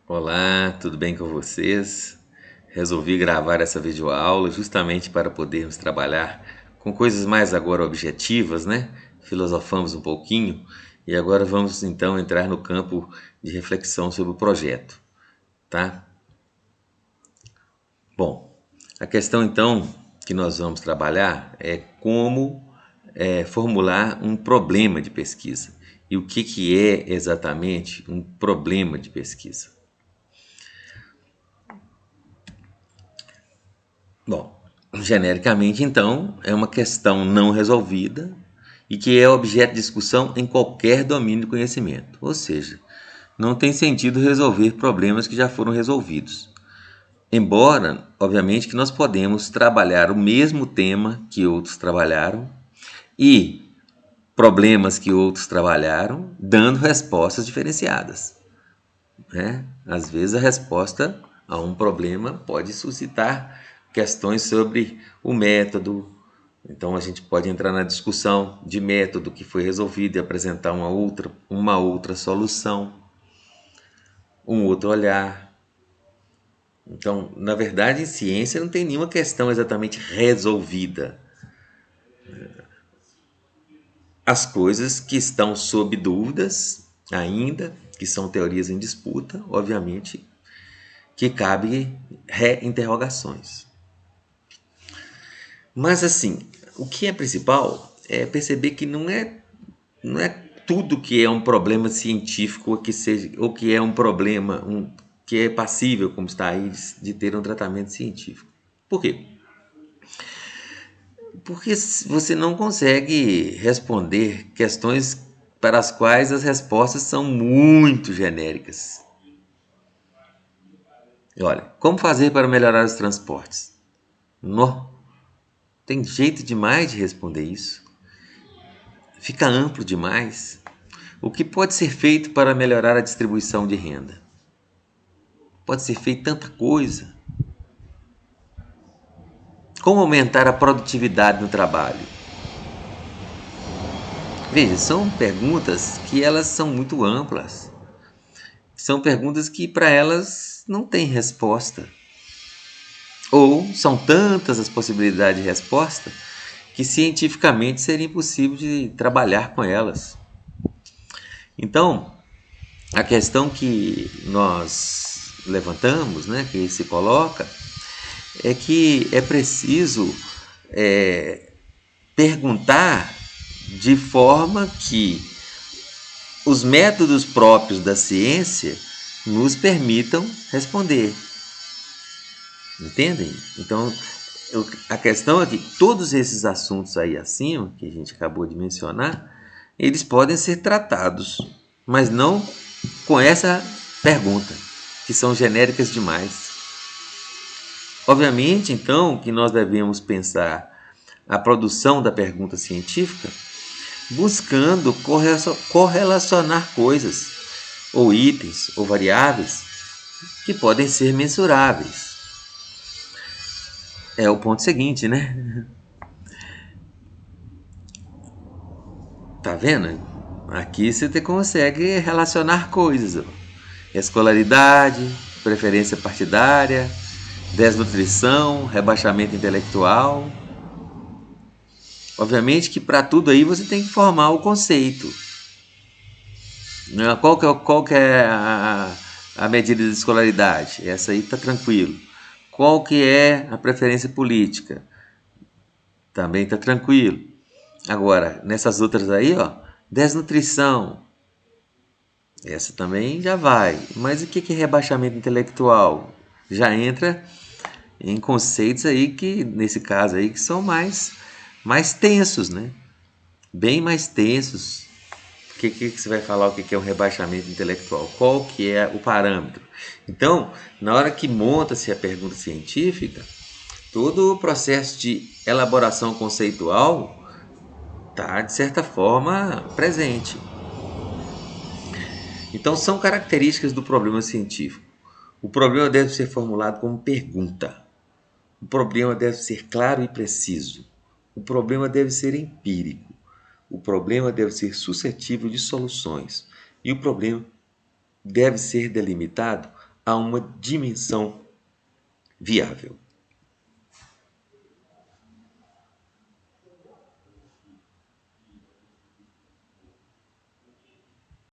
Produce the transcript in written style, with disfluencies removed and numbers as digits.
Olá, tudo bem com vocês? Resolvi gravar essa videoaula justamente para podermos trabalhar com coisas mais agora objetivas, né? Filosofamos um pouquinho e agora vamos então entrar no campo de reflexão sobre o projeto, tá? Bom, a questão então que nós vamos trabalhar é como formular um problema de pesquisa. E o que é exatamente um problema de pesquisa? Bom, genericamente, então, é uma questão não resolvida e que é objeto de discussão em qualquer domínio do conhecimento. Ou seja, não tem sentido resolver problemas que já foram resolvidos. Embora, obviamente, que nós podemos trabalhar o mesmo tema que outros trabalharam e problemas que outros trabalharam, dando respostas diferenciadas, né? Às vezes a resposta a um problema pode suscitar questões sobre o método. Então a gente pode entrar na discussão de método que foi resolvido e apresentar uma outra solução, um outro olhar. Então, na verdade, em ciência não tem nenhuma questão exatamente resolvida. As coisas que estão sob dúvidas ainda, que são teorias em disputa, obviamente, que cabe reinterrogações. Mas assim, o que é principal é perceber que não é tudo que é um problema científico ou que é um problema que é passível, como está aí, de ter um tratamento científico. Por quê? Porque você não consegue responder questões para as quais as respostas são muito genéricas. E olha, como fazer para melhorar os transportes? Não, tem jeito demais de responder isso. Fica amplo demais. O que pode ser feito para melhorar a distribuição de renda? Pode ser feito tanta coisa. Como aumentar a produtividade no trabalho? Veja, são perguntas que elas são muito amplas. São perguntas que para elas não tem resposta. Ou são tantas as possibilidades de resposta que cientificamente seria impossível de trabalhar com elas. Então, a questão que nós levantamos, né, que se coloca, é que é preciso perguntar de forma que os métodos próprios da ciência nos permitam responder. Entendem? Então, a questão é que todos esses assuntos aí acima, que a gente acabou de mencionar, eles podem ser tratados, mas não com essa pergunta, que são genéricas demais. Obviamente, então, que nós devemos pensar a produção da pergunta científica buscando correlacionar coisas, ou itens, ou variáveis que podem ser mensuráveis. É o ponto seguinte, né? Tá vendo? Aqui você consegue relacionar coisas. Escolaridade, preferência partidária, desnutrição, rebaixamento intelectual. Obviamente que para tudo aí você tem que formar o conceito. Qual que é a medida de escolaridade? Essa aí está tranquilo. Qual que é a preferência política? Também está tranquilo. Agora, nessas outras aí, ó, desnutrição. Essa também já vai. Mas o que é rebaixamento intelectual? Já entra em conceitos aí que, nesse caso aí, que são mais tensos, né? Bem mais tensos. O que você vai falar o que é um rebaixamento intelectual? Qual que é o parâmetro? Então, na hora que monta-se a pergunta científica, todo o processo de elaboração conceitual está, de certa forma, presente. Então, são características do problema científico. O problema deve ser formulado como pergunta. O problema deve ser claro e preciso. O problema deve ser empírico. O problema deve ser suscetível de soluções. E o problema deve ser delimitado a uma dimensão viável.